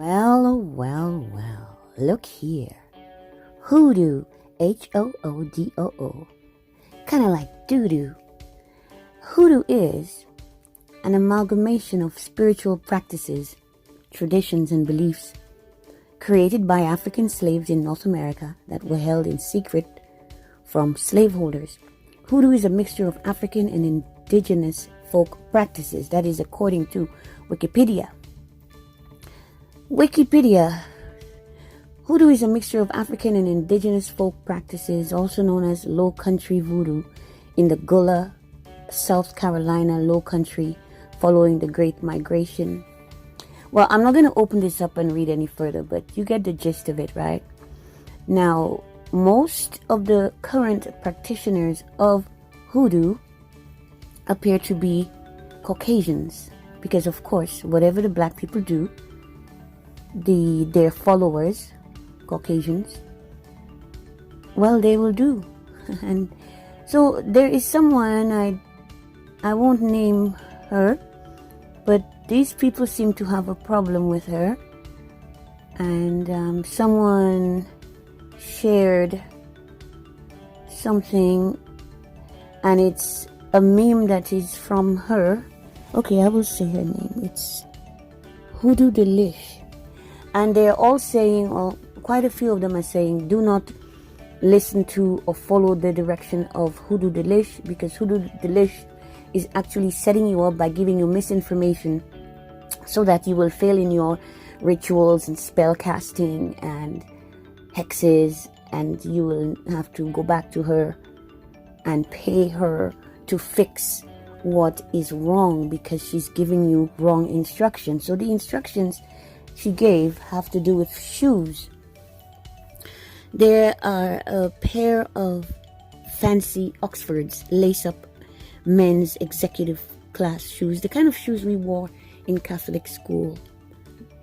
Well, look here. Hoodoo, Hoodoo, kind of like doo-doo. Hoodoo is an amalgamation of spiritual practices, traditions, and beliefs created by African slaves in North America that were held in secret from slaveholders. Hoodoo is a mixture of African and indigenous folk practices. That is according to Wikipedia. Hoodoo is a mixture of African and indigenous folk practices, also known as Low Country Voodoo, in the Gullah, South Carolina Low Country following the Great Migration. Well, I'm not going to open this up and read any further, but you get the gist of it, right? Now, most of the current practitioners of Hoodoo appear to be Caucasians, because of course, whatever the black people do, their followers, Caucasians, well, they will do. And so there is someone, I won't name her, but these people seem to have a problem with her. And someone shared something, and it's a meme that is from her. Okay, I will say her name. It's Hoodoo Delish. And they're all saying, or quite a few of them are saying, do not listen to or follow the direction of Hoodoo Delish, because Hoodoo Delish is actually setting you up by giving you misinformation so that you will fail in your rituals and spell casting and hexes, and you will have to go back to her and pay her to fix what is wrong because she's giving you wrong instructions. So the instructions she gave have to do with shoes. There are a pair of fancy Oxfords lace-up men's executive class shoes, the kind of shoes we wore in Catholic school,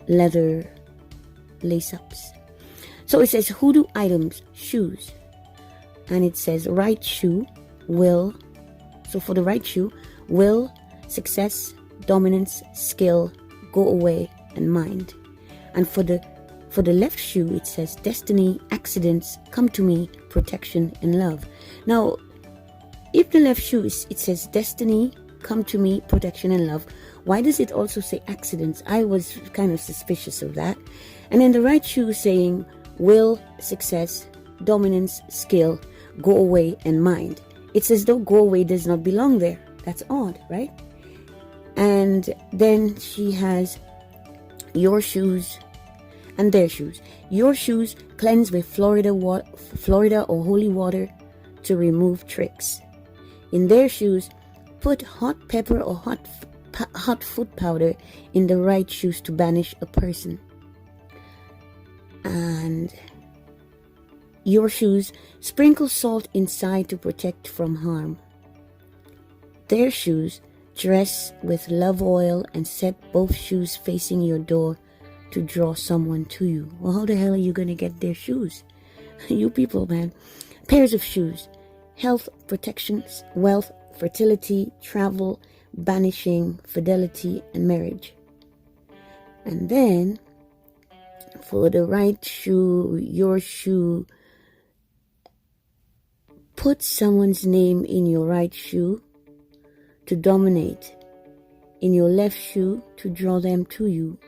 leather lace-ups. So it says Hoodoo items, shoes, and it says right shoe, will. So for the right shoe, will, success, dominance, skill, go away, and mind. And for the left shoe, it says destiny, accidents, come to me, protection, and love. Now, if the left shoe it says destiny, come to me, protection, and love, why does it also say accidents? I was kind of suspicious of that. And then the right shoe saying will, success, dominance, skill, go away, and mind. It's as though go away does not belong there. That's odd, right? And then she has your shoes and their shoes. Your shoes cleanse with Florida or holy water to remove tricks. In their shoes, put hot pepper or hot foot powder in the right shoes to banish a person. And your shoes, sprinkle salt inside to protect from harm. Their shoes, dress with love oil and set both shoes facing your door to draw someone to you. Well, how the hell are you going to get their shoes? You people, man. Pairs of shoes, health, protections, wealth, fertility, travel, banishing, fidelity, and marriage. And then for the right shoe, your shoe, put someone's name in your right shoe to dominate, in your left shoe to draw them to you,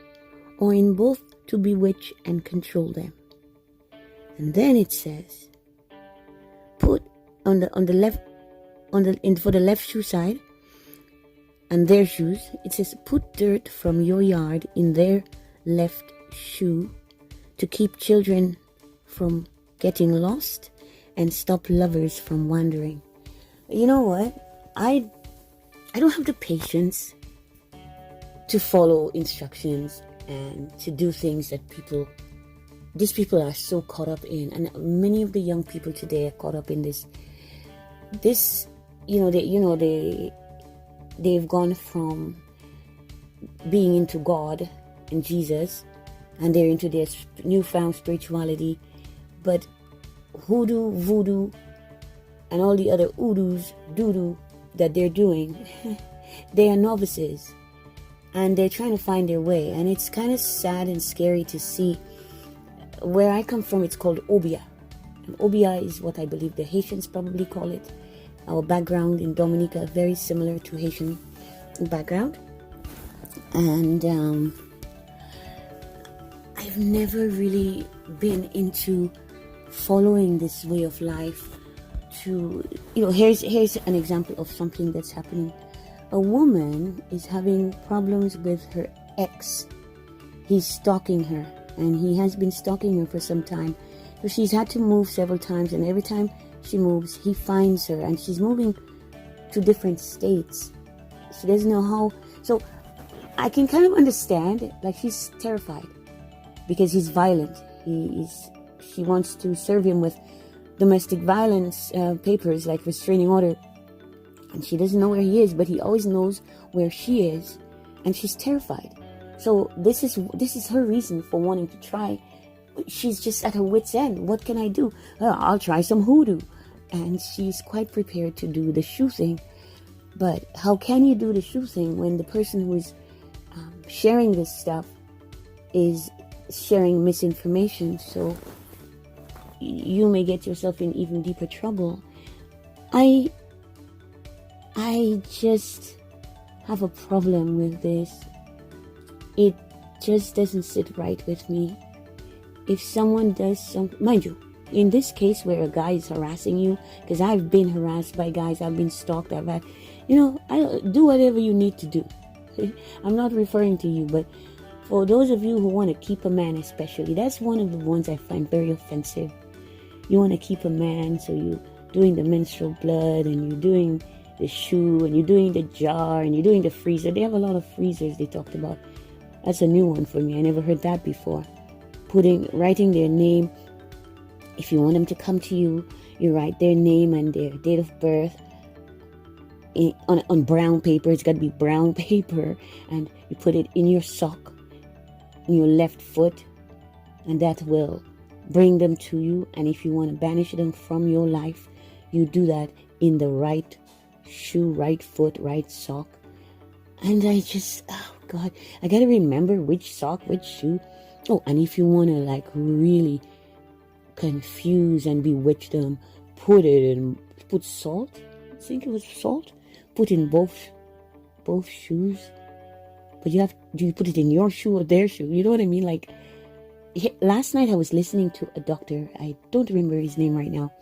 or in both to bewitch and control them. And then it says, put for the left shoe side and their shoes, it says put dirt from your yard in their left shoe to keep children from getting lost and stop lovers from wandering. You know what? I don't have the patience to follow instructions and to do things that these people are so caught up in, and many of the young people today are caught up in this. They've gone from being into God and Jesus, and they're into their newfound spirituality, but hoodoo, voodoo, and all the other oodoos, doo-doo that they're doing, they are novices. and they're trying to find their way. And it's kind of sad and scary to see. Where I come from, it's called obeah. And obeah is what I believe the Haitians probably call it. Our background in Dominica very similar to Haitian background. And I've never really been into following this way of life. To, here's an example of something that's happening. A woman is having problems with her ex. He's stalking her, and he has been stalking her for some time. So she's had to move several times, and every time she moves, he finds her, and she's moving to different states. She doesn't know how. So I can kind of understand, like, she's terrified because he's violent. She wants to serve him with domestic violence papers, like restraining order, and she doesn't know where he is, but he always knows where she is, and she's terrified. So this is her reason for wanting to try. She's just at her wit's end. What can I do? I'll try some hoodoo. And she's quite prepared to do the shoe thing. But how can you do the shoe thing when the person who is sharing this stuff is sharing misinformation? So you may get yourself in even deeper trouble. I just have a problem with this. It just doesn't sit right with me. If someone does something, mind you, in this case where a guy is harassing you, because I've been harassed by guys, I've been stalked, I've had, I do whatever you need to do. I'm not referring to you, but for those of you who want to keep a man especially, that's one of the ones I find very offensive. You want to keep a man, so you're doing the menstrual blood, and you're doing the shoe, and you're doing the jar, and you're doing the freezer. They have a lot of freezers they talked about. That's a new one for me. I never heard that before. Writing their name. If you want them to come to you, you write their name and their date of birth on brown paper. It's got to be brown paper, and you put it in your sock, in your left foot, and that will bring them to you. And if you want to banish them from your life, you do that in the right shoe, right foot, right sock. And I just, oh God, I gotta remember which sock, which shoe. Oh, and if you want to like really confuse and bewitch them, put salt. I think it was salt. Put in both shoes. But do you put it in your shoe or their shoe? You know what I mean? Like, last night I was listening to a doctor. I don't remember his name right now.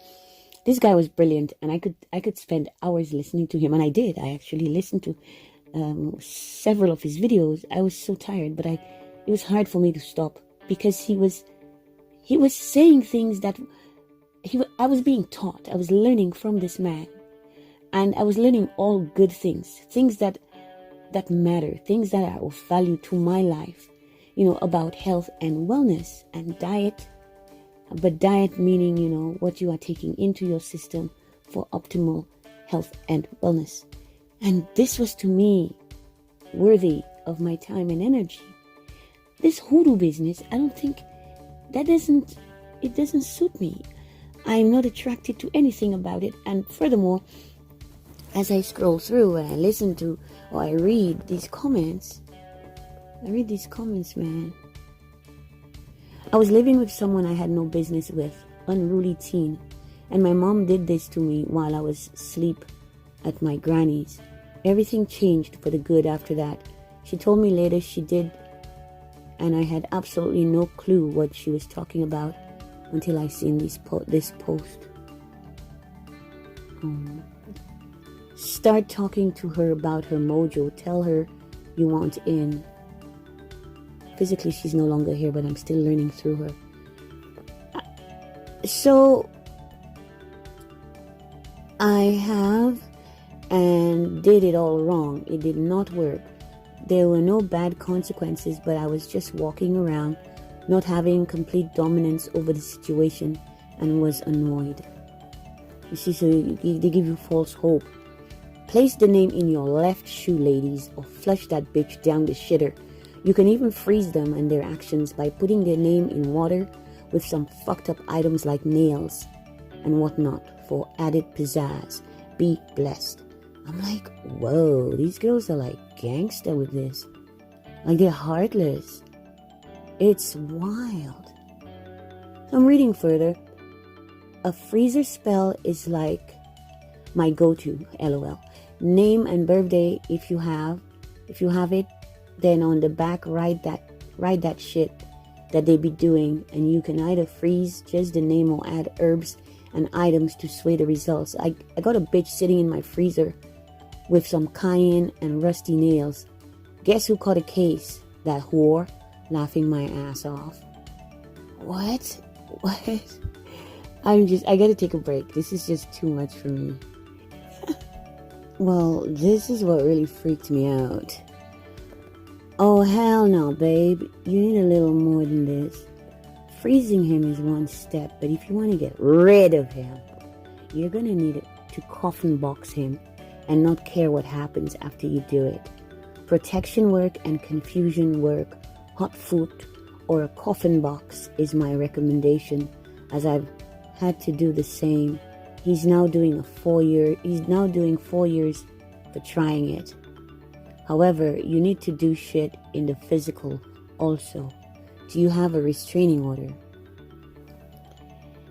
This guy was brilliant, and I could spend hours listening to him, and I did. I actually listened to several of his videos. I was so tired, but it was hard for me to stop, because he was saying things that I was being taught. I was learning from this man, and I was learning all good things that matter, things that are of value to my life, about health and wellness and diet. But diet meaning, what you are taking into your system for optimal health and wellness. And this was, to me, worthy of my time and energy. This hoodoo business, I don't think, it doesn't suit me. I'm not attracted to anything about it. And furthermore, as I scroll through and I listen to, or I read these comments, man. I was living with someone I had no business with, unruly teen, and my mom did this to me while I was asleep at my granny's. Everything changed for the good after that. She told me later she did, and I had absolutely no clue what she was talking about until I seen this post. Start talking to her about her mojo. Tell her you want in. Physically, she's no longer here, but I'm still learning through her. So, I have and did it all wrong. It did not work. There were no bad consequences, but I was just walking around, not having complete dominance over the situation, and was annoyed. You see, so they give you false hope. Place the name in your left shoe, ladies, or flush that bitch down the shitter. You can even freeze them and their actions by putting their name in water with some fucked up items like nails and whatnot for added pizzazz. Be blessed. I'm like, whoa, these girls are like gangster with this. Like, they're heartless. It's wild. So I'm reading further. A freezer spell is like my go-to, LOL. Name and birthday if you have it, then on the back write that shit that they be doing, and you can either freeze just the name or add herbs and items to sway the results. I got a bitch sitting in my freezer with some cayenne and rusty nails. Guess who caught a case? That whore, laughing my ass off. What? I gotta take a break. This is just too much for me. Well, this is what really freaked me out. Oh, hell no, babe. You need a little more than this. Freezing him is one step, but if you want to get rid of him, you're gonna need to coffin box him and not care what happens after you do it. Protection work and confusion work, hot foot or a coffin box is my recommendation, as I've had to do the same. He's now doing 4 years for trying it. However, you need to do shit in the physical also. Do you have a restraining order?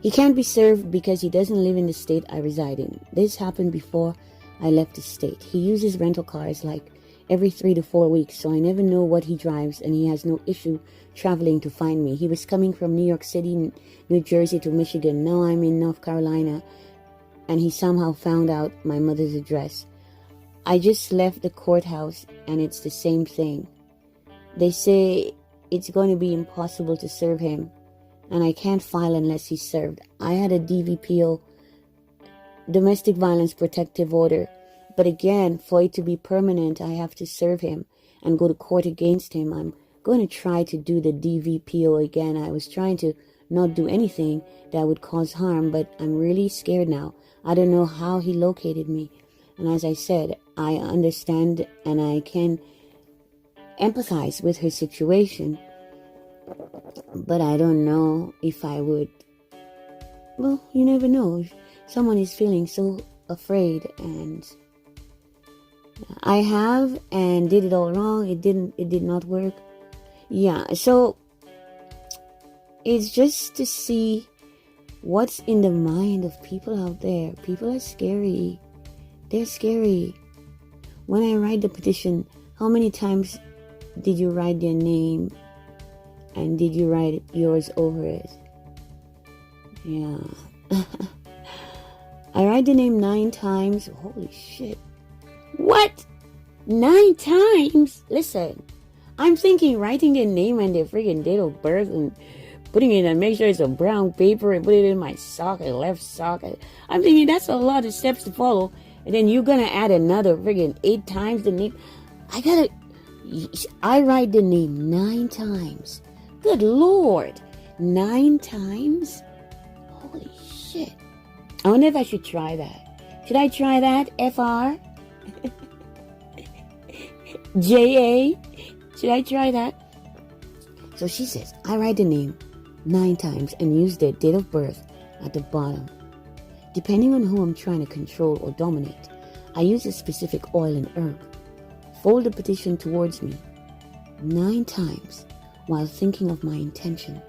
He can't be served because he doesn't live in the state I reside in. This happened before I left the state. He uses rental cars like every 3 to 4 weeks, so I never know what he drives, and he has no issue traveling to find me. He was coming from New York City, New Jersey to Michigan. Now I'm in North Carolina, and he somehow found out my mother's address. I just left the courthouse, and it's the same thing. They say it's going to be impossible to serve him, and I can't file unless he's served. I had a DVPO, Domestic Violence Protective Order, but again, for it to be permanent, I have to serve him and go to court against him. I'm going to try to do the DVPO again. I was trying to not do anything that would cause harm, but I'm really scared now. I don't know how he located me. And as I said, I understand and I can empathize with her situation, but I don't know if I would. Well, you never know. Someone is feeling so afraid, and I have and did it all wrong. It did not work. Yeah, so it's just to see what's in the mind of people out there. People are scary. They're scary. When I write the petition, how many times did you write their name? And did you write yours over it? Yeah. I write the name 9 times. Holy shit. What? 9 times? Listen, I'm thinking writing their name and their freaking date of birth and putting it and make sure it's a brown paper and put it in my sock, left sock. I'm thinking that's a lot of steps to follow. And then you're gonna add another friggin' 8 times the name. I write the name 9 times. Good Lord. 9 times? Holy shit. I wonder if I should try that. Should I try that? FR? JA? Should I try that? So she says, I write the name 9 times and use their date of birth at the bottom. Depending on who I'm trying to control or dominate, I use a specific oil and herb. Fold the petition towards me 9 times while thinking of my intention.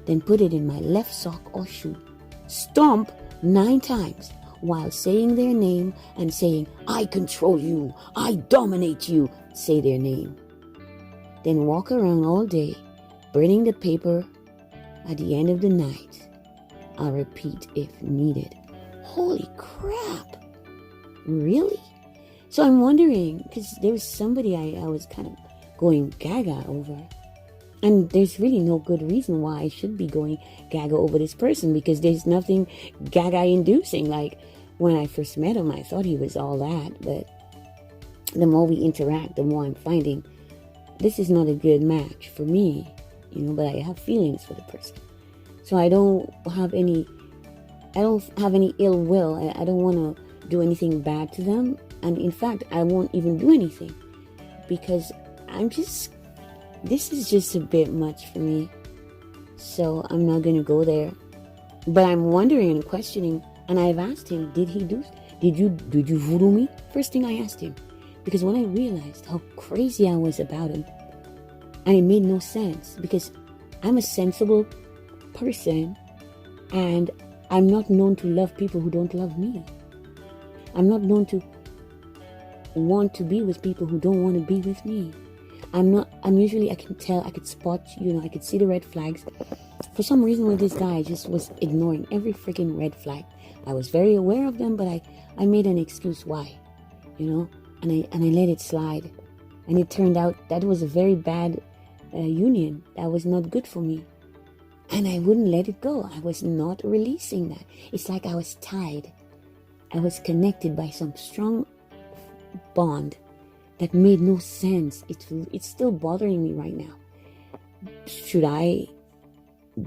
Then put it in my left sock or shoe. Stomp 9 times while saying their name and saying, I control you, I dominate you. Say their name. Then walk around all day, burning the paper. At the end of the night, I'll repeat if needed. Holy crap. Really? So I'm wondering, because there was somebody I was kind of going gaga over. And there's really no good reason why I should be going gaga over this person, because there's nothing gaga-inducing. Like, when I first met him, I thought he was all that. But the more we interact, the more I'm finding this is not a good match for me. But I have feelings for the person. So I don't have any ill will. I don't want to do anything bad to them. And in fact, I won't even do anything, because this is just a bit much for me. So I'm not going to go there. But I'm wondering and questioning, and I've asked him, did you voodoo me? First thing I asked him. Because when I realized how crazy I was about him, And it made no sense because I'm a sensible person and I'm not known to love people who don't love me. I'm not known to want to be with people who don't want to be with me. I'm usually, I can tell, I could spot, I could see the red flags. For some reason with this guy, I just was ignoring every freaking red flag. I was very aware of them, but I made an excuse why, and I let it slide. And it turned out that was a very bad union. That was not good for me. And I wouldn't let it go. I was not releasing that. It's like I was tied. I was connected by some strong bond that made no sense. It's still bothering me right now. Should I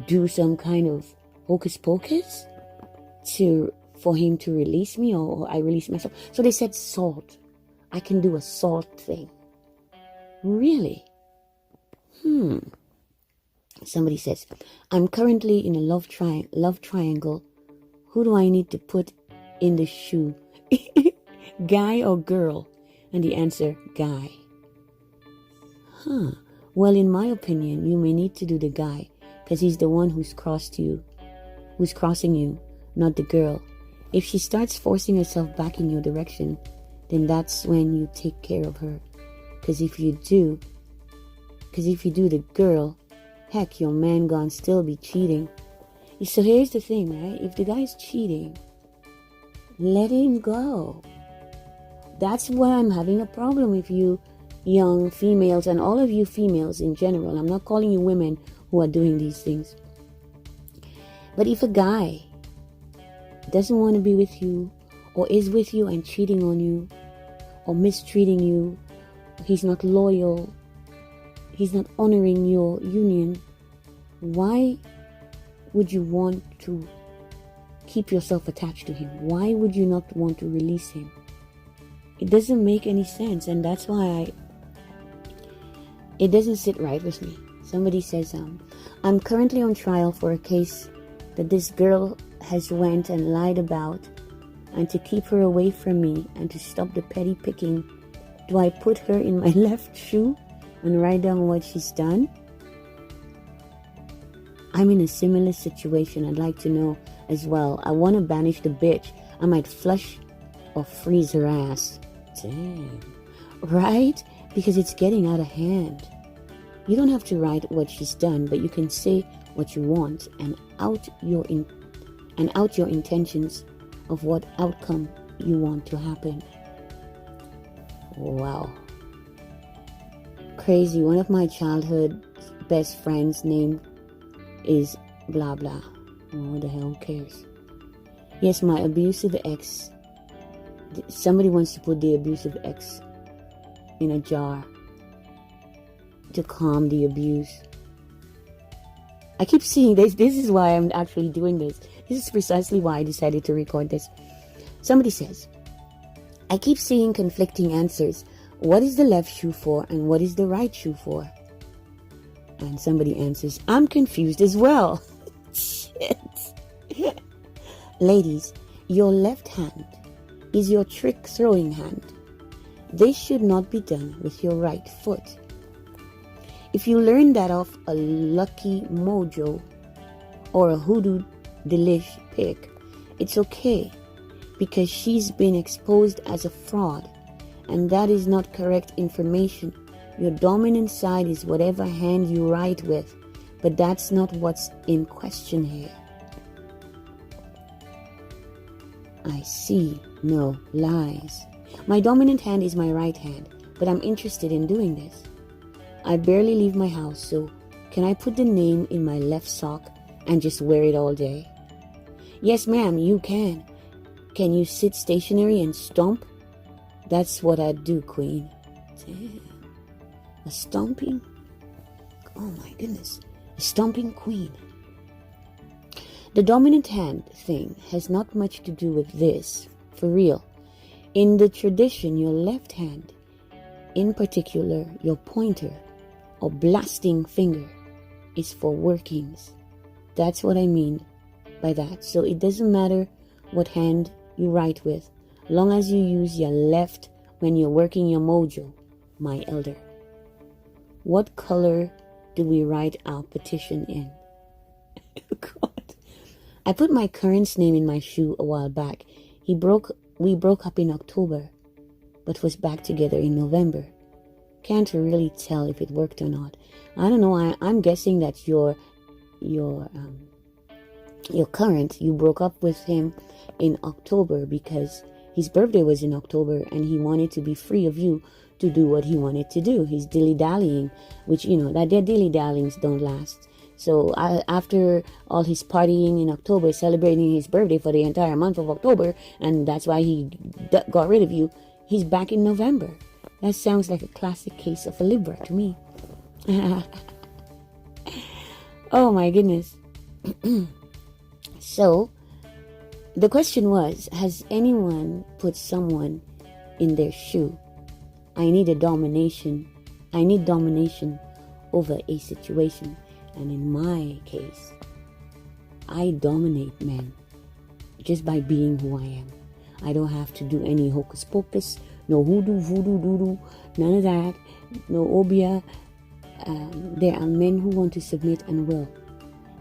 do some kind of hocus pocus for him to release me, or I release myself? So they said salt. I can do a salt thing. Really? Somebody says, I'm currently in a love triangle. Who do I need to put in the shoe? Guy or girl? And the answer, guy. Well, in my opinion, you may need to do the guy, because he's the one who's crossing you, not the girl. If she starts forcing herself back in your direction, then that's when you take care of her. Because if you do the girl, heck, your man gonna still be cheating. So here's the thing, right? If the guy's cheating, let him go. That's why I'm having a problem with you young females and all of you females in general. I'm not calling you women who are doing these things. But if a guy doesn't want to be with you, or is with you and cheating on you, or mistreating you, he's not loyal, he's not honoring your union, why would you want to keep yourself attached to him? Why would you not want to release him? It doesn't make any sense, and that's why it doesn't sit right with me. Somebody says, I'm currently on trial for a case that this girl has went and lied about, and to keep her away from me and to stop the petty picking, do I put her in my left shoe and write down what she's done? I'm in a similar situation. I'd like to know as well. I want to banish the bitch. I might flush or freeze her ass. Damn. Right? Because it's getting out of hand. You don't have to write what she's done, but you can say what you want and out your intentions of what outcome you want to happen. Wow. Crazy. One of my childhood best friends' name is blah blah. Oh, what the hell cares? Yes, my abusive ex. Somebody wants to put the abusive ex in a jar to calm the abuse. I keep seeing this. This is why I'm actually doing this. This is precisely why I decided to record this. Somebody says, I keep seeing conflicting answers. What is the left shoe for and what is the right shoe for? And somebody answers, I'm confused as well. Shit. Ladies, your left hand is your trick throwing hand. This should not be done with your right foot. If you learn that off a Lucky Mojo or a Hoodoo Delish pick, it's okay, because she's been exposed as a fraud, and that is not correct information. Your dominant side is whatever hand you write with, but that's not what's in question here. I see no lies. My dominant hand is my right hand, but I'm interested in doing this. I barely leave my house, so can I put the name in my left sock and just wear it all day? Yes, ma'am, you can. Can you sit stationary and stomp? That's what I'd do, queen. Damn. A stomping? Oh my goodness. A stomping queen. The dominant hand thing has not much to do with this, for real. In the tradition, your left hand, in particular your pointer or blasting finger, is for workings. That's what I mean by that. So it doesn't matter what hand you write with, long as you use your left when you're working your mojo, my elder. What color do we write our petition in? God. I put my current's name in my shoe a while back. We broke up in October, but was back together in November. Can't really tell if it worked or not. I don't know. I'm guessing that your current, you broke up with him in October because his birthday was in October and he wanted to be free of you to do what he wanted to do. He's dilly-dallying, which, that their dilly-dallyings don't last. So after all his partying in October, celebrating his birthday for the entire month of October, and that's why he got rid of you, he's back in November. That sounds like a classic case of a Libra to me. Oh my goodness. So, the question was, has anyone put someone in their shoe? I need domination over a situation. And in my case, I dominate men just by being who I am. I don't have to do any hocus pocus, no hoodoo, voodoo, doodoo, none of that, no obeah. There are men who want to submit and will.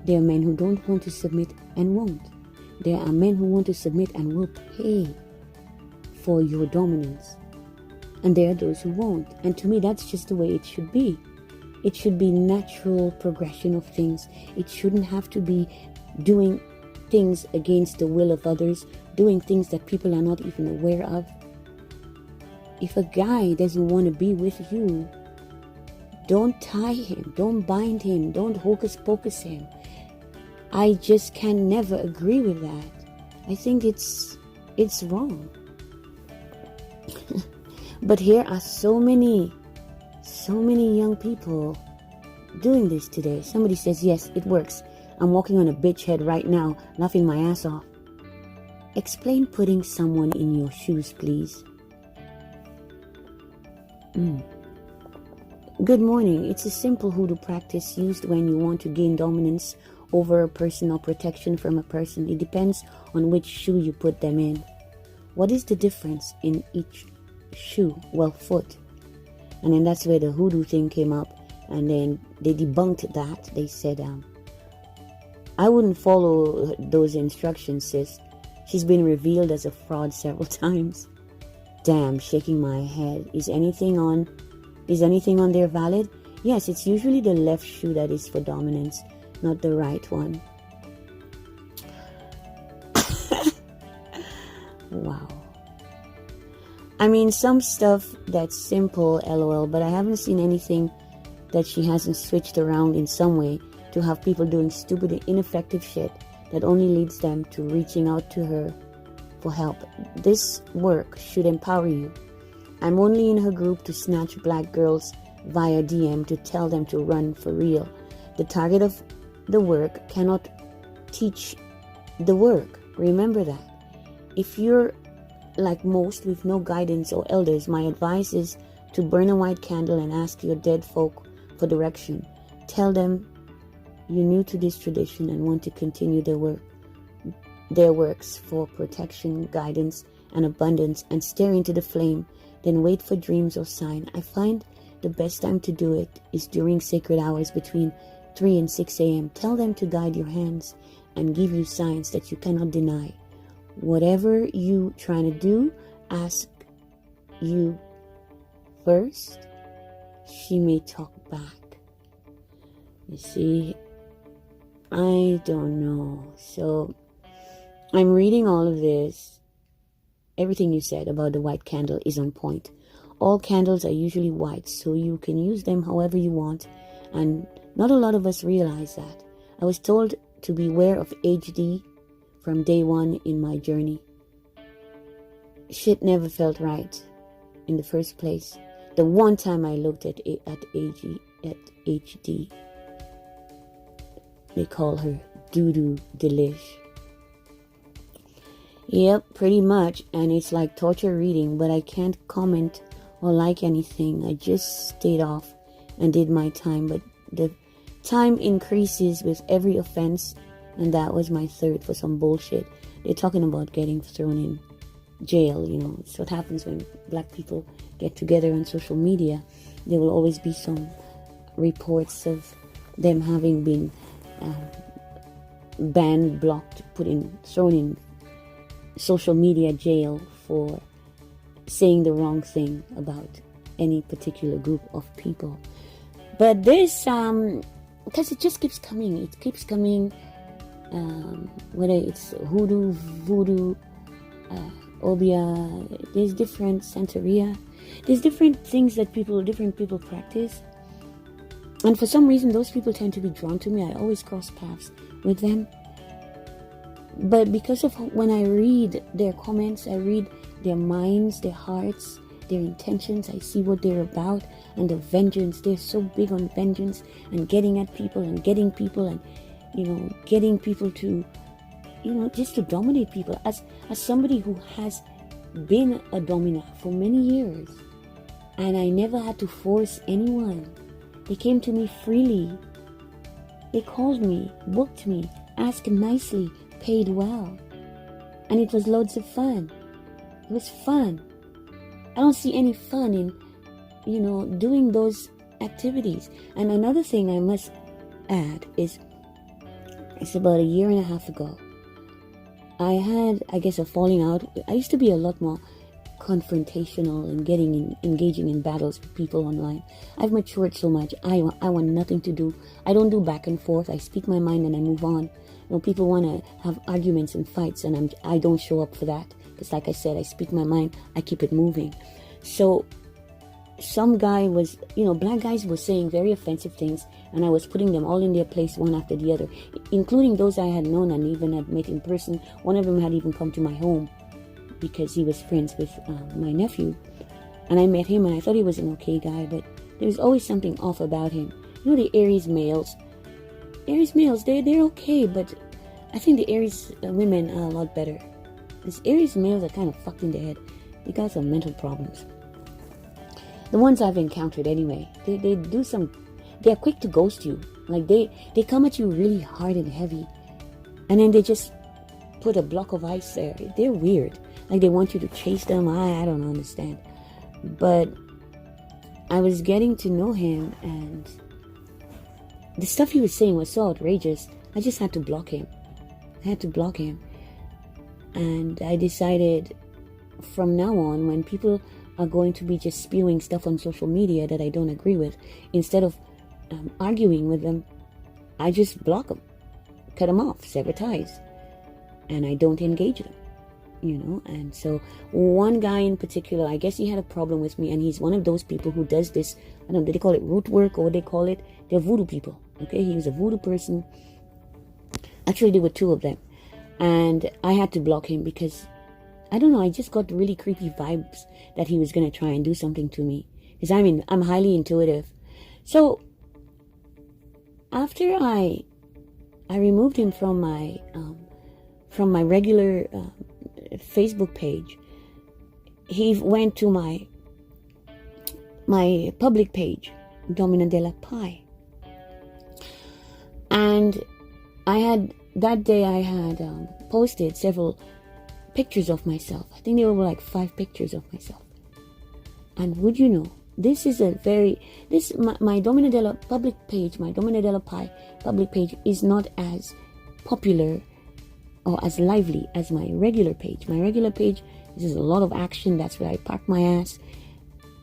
There are men who don't want to submit and won't. There are men who want to submit and will pay for your dominance. And there are those who won't. And to me, that's just the way it should be. It should be natural progression of things. It shouldn't have to be doing things against the will of others, doing things that people are not even aware of. If a guy doesn't want to be with you, don't tie him, don't bind him, don't hocus pocus him. I just can never agree with that. I think it's wrong. But here are so many young people doing this today. Somebody says, yes, it works. I'm walking on a bitch head right now, laughing my ass off. Explain putting someone in your shoes, please. Good morning. It's a simple hoodoo practice used when you want to gain dominance over a person or protection from a person. It depends on which shoe you put them in. What is the difference in each shoe? Well, foot. And then that's where the hoodoo thing came up. And then they debunked that. They said, I wouldn't follow those instructions, sis. She's been revealed as a fraud several times. Damn, shaking my head. Is anything on there valid? Yes, it's usually the left shoe that is for dominance, not the right one. Wow. I mean, some stuff that's simple, lol, but I haven't seen anything that she hasn't switched around in some way to have people doing stupid and ineffective shit that only leads them to reaching out to her for help. This work should empower you. I'm only in her group to snatch black girls via DM to tell them to run for real. The target of the work cannot teach the work. Remember that. If you're like most with no guidance or elders, my advice is to burn a white candle and ask your dead folk for direction. Tell them you're new to this tradition and want to continue their works for protection, guidance, and abundance, and stare into the flame, then wait for dreams or sign. I find the best time to do it is during sacred hours between 3 and 6 a.m. Tell them to guide your hands and give you signs that you cannot deny. Whatever you trying to do, ask you first. She may talk back. You see, I don't know. So I'm reading all of this. Everything you said about the white candle is on point. All candles are usually white, so you can use them however you want. And not a lot of us realize that. I was told to beware of HD from day one in my journey. Shit never felt right in the first place. The one time I looked at HD, they call her Doodoo Delish. Yep, pretty much, and it's like torture reading, but I can't comment or like anything. I just stayed off and did my time, but the time increases with every offense, and that was my third for some bullshit. They're talking about getting thrown in jail, It's what happens when black people get together on social media. There will always be some reports of them having been banned, blocked, thrown in social media jail for saying the wrong thing about any particular group of people. But this, because it just keeps coming. It keeps coming, whether it's hoodoo, voodoo, obeah, there's different Santeria. There's different things that different people practice. And for some reason, those people tend to be drawn to me. I always cross paths with them. But because of when I read their comments, I read their minds, their hearts, their intentions, I see what they're about, and the vengeance. They're so big on vengeance and getting at people and getting people and, getting people to, just to dominate people. As somebody who has been a domina for many years, and I never had to force anyone. They came to me freely. They called me, booked me, asked nicely, paid well. And it was loads of fun. It was fun. I don't see any fun in, doing those activities. And another thing I must add is, it's about a year and a half ago. I had, I guess, a falling out. I used to be a lot more confrontational and engaging in battles with people online. I've matured so much. I want nothing to do. I don't do back and forth. I speak my mind and I move on. People want to have arguments and fights, and I don't show up for that. Because like I said, I speak my mind. I keep it moving. So some guy was, black guys were saying very offensive things, and I was putting them all in their place one after the other, including those I had known and even had met in person. One of them had even come to my home because he was friends with my nephew. And I met him and I thought he was an okay guy, but there was always something off about him. The Aries males, they're okay, but I think the Aries women are a lot better. These Aries males are kind of fucked in the head. They got some mental problems. The ones I've encountered anyway, they're quick to ghost you. Like they come at you really hard and heavy, and then they just put a block of ice there. They're weird. Like they want you to chase them. I don't understand. But I was getting to know him, and the stuff he was saying was so outrageous. I just had to block him. And I decided from now on, when people are going to be just spewing stuff on social media that I don't agree with, instead of arguing with them, I just block them, cut them off, sever ties, and I don't engage them. And so one guy in particular, I guess he had a problem with me, and he's one of those people who does this, I don't know, they call it root work or what they call it. They're voodoo people, okay? He was a voodoo person. Actually, there were two of them, and I had to block him because, I don't know, I just got really creepy vibes that he was going to try and do something to me, because I'm highly intuitive. So after I removed him from my regular Facebook page, he went to my public page, Domina della Pie, and that day I had posted several pictures of myself. I think there were like 5 pictures of myself, and would you know, this is my Domina della public page, my Domina della Pie public page is not as popular or as lively as my regular page. My regular page, this is a lot of action. That's where I park my ass,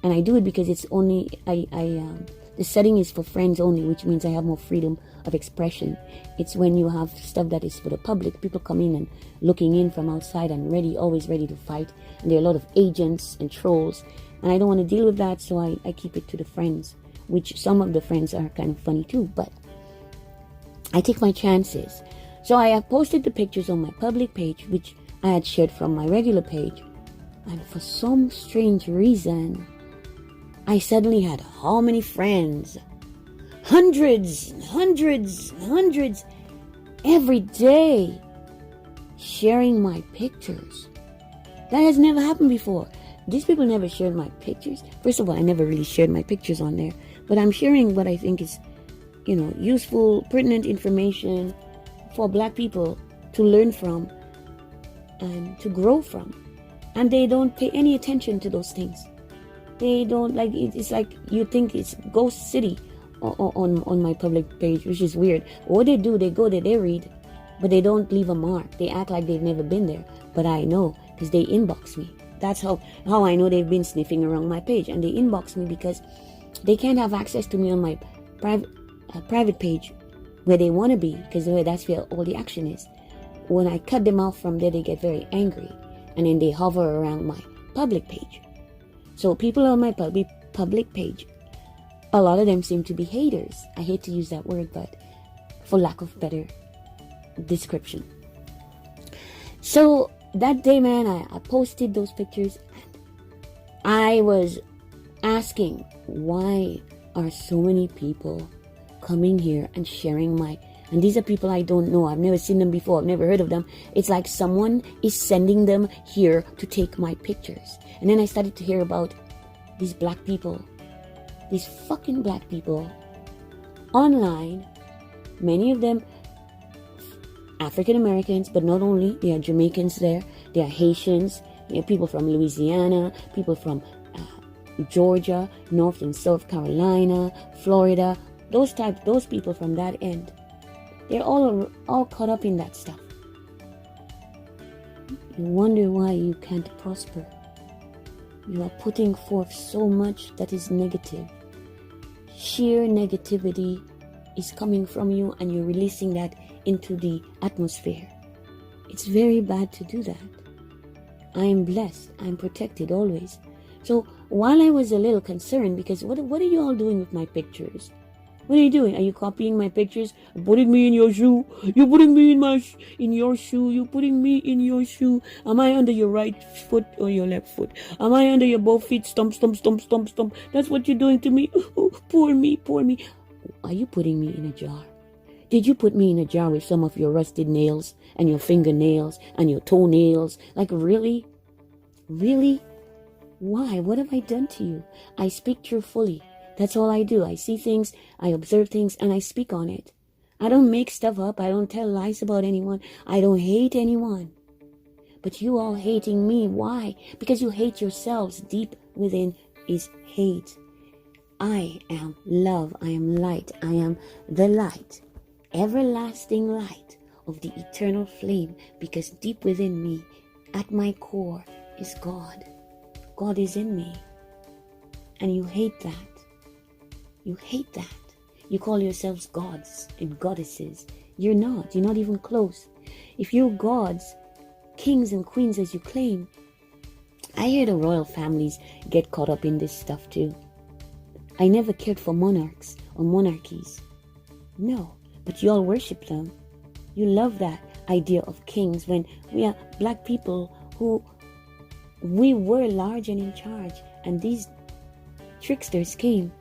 and I do it because it's only the setting is for friends only, which means I have more freedom of expression. It's when you have stuff that is for the public, people come in and looking in from outside and always ready to fight, and there are a lot of agents and trolls, and I don't want to deal with that, so I keep it to the friends, which some of the friends are kind of funny too, but I take my chances. So I have posted the pictures on my public page, which I had shared from my regular page, and for some strange reason, I suddenly had how many friends? Hundreds every day sharing my pictures. That has never happened before. These people never shared my pictures. First of all, I never really shared my pictures on there, but I'm sharing what I think is, useful, pertinent information for black people to learn from and to grow from. And they don't pay any attention to those things. They don't, it's like you think it's Ghost City on my public page, which is weird. What they do, they go there, they read, but they don't leave a mark. They act like they've never been there. But I know, because they inbox me. That's how I know they've been sniffing around my page. And they inbox me because they can't have access to me on my private page where they want to be, because that's where all the action is. When I cut them off from there, they get very angry, and then they hover around my public page. So people on my public page, a lot of them seem to be haters. I hate to use that word, but for lack of better description. So that day, man, I posted those pictures. I was asking, why are so many people coming here and sharing and these are people I don't know. I've never seen them before. I've never heard of them. It's like someone is sending them here to take my pictures. And then I started to hear about these black people, these fucking black people online, many of them African Americans, but not only. There are Jamaicans there, there are Haitians, there are people from Louisiana, people from Georgia, North and South Carolina, Florida, those people from that end. They're all caught up in that stuff. You wonder why you can't prosper. You are putting forth so much that is negative. Sheer negativity is coming from you, and you're releasing that into the atmosphere. It's very bad to do that. I am blessed. I'm protected always. So while I was a little concerned, because what are you all doing with my pictures? What are you doing? Are you copying my pictures? Putting me in your shoe? You're putting me in your shoe? You're putting me in your shoe? Am I under your right foot or your left foot? Am I under your both feet? Stomp, stomp, stomp, stomp, stomp. That's what you're doing to me. Oh, poor me, poor me. Are you putting me in a jar? Did you put me in a jar with some of your rusted nails and your fingernails and your toenails? Like, really? Really? Why? What have I done to you? I speak truthfully. That's all I do. I see things, I observe things, and I speak on it. I don't make stuff up. I don't tell lies about anyone. I don't hate anyone. But you all hating me. Why? Because you hate yourselves. Deep within is hate. I am love. I am light. I am the light. Everlasting light of the eternal flame. Because deep within me, at my core, is God. God is in me. And you hate that. You hate that. You call yourselves gods and goddesses. You're not. You're not even close. If you're gods, kings and queens as you claim, I hear the royal families get caught up in this stuff too. I never cared for monarchs or monarchies. No, but you all worship them. You love that idea of kings when we are black people who we were large and in charge, and these tricksters came.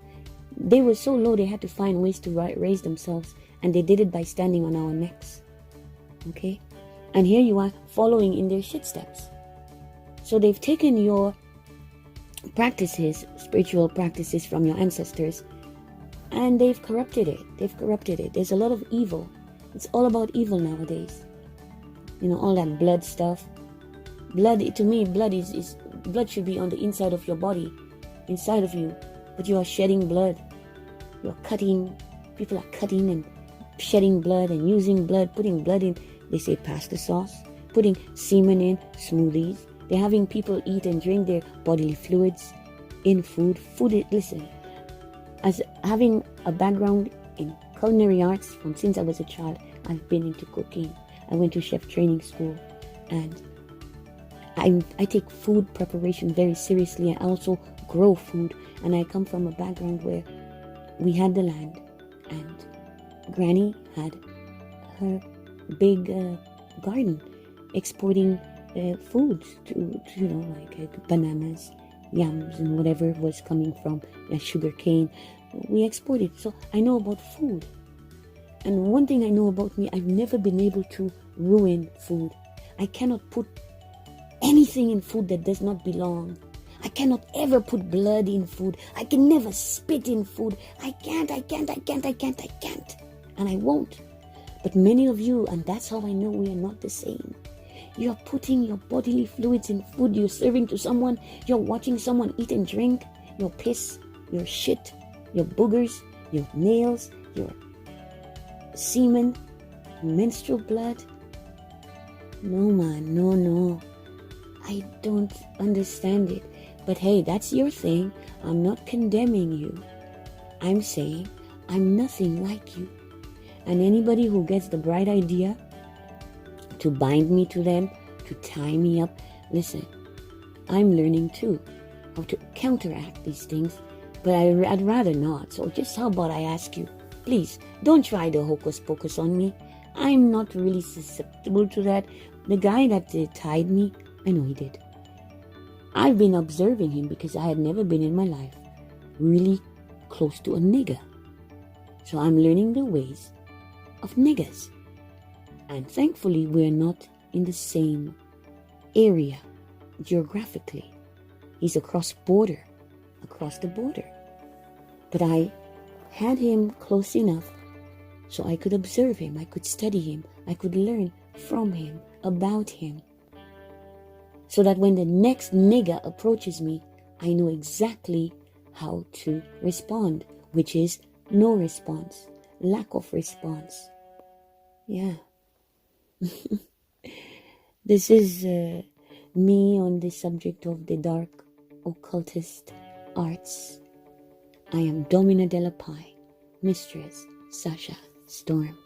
They were so low they had to find ways to raise themselves, and they did it by standing on our necks. Okay? And here you are following in their shit steps. So they've taken your practices, spiritual practices from your ancestors, and they've corrupted it. There's a lot of evil. It's all about evil nowadays. You know, all that blood stuff. Blood, to me, blood should be on the inside of your body, inside of you. But you are shedding blood. You're cutting. People are cutting and shedding blood and using blood, putting blood in. They say pasta sauce, putting semen in smoothies. They're having people eat and drink their bodily fluids in food. Listen, as having a background in culinary arts since I was a child, I've been into cooking. I went to chef training school, and I take food preparation very seriously. I also grow food, and I come from a background where we had the land, and Granny had her big garden exporting foods to like bananas, yams, and whatever was coming from sugar cane. We exported, so I know about food. And one thing I know about me, I've never been able to ruin food. I cannot put anything in food that does not belong. I cannot ever put blood in food. I can never spit in food. I can't. And I won't. But many of you, and that's how I know we are not the same. You're putting your bodily fluids in food. You're serving to someone. You're watching someone eat and drink. Your piss, your shit, your boogers, your nails, your semen, menstrual blood. No, man, no. I don't understand it. But hey, that's your thing. I'm not condemning you. I'm saying I'm nothing like you. And anybody who gets the bright idea to bind me to them, to tie me up, listen, I'm learning too how to counteract these things, but I'd rather not. So just how about I ask you, please, don't try the hocus pocus on me. I'm not really susceptible to that. The guy that tied me, I know he did. I've been observing him because I had never been in my life really close to a nigger. So I'm learning the ways of niggers. And thankfully, we're not in the same area geographically. He's across the border. But I had him close enough so I could observe him, I could study him, I could learn from him, about him. So that when the next nigger approaches me, I know exactly how to respond, which is no response, lack of response. Yeah. This is me on the subject of the dark occultist arts. I am Domina Della Pie, Mistress Sasha Storm.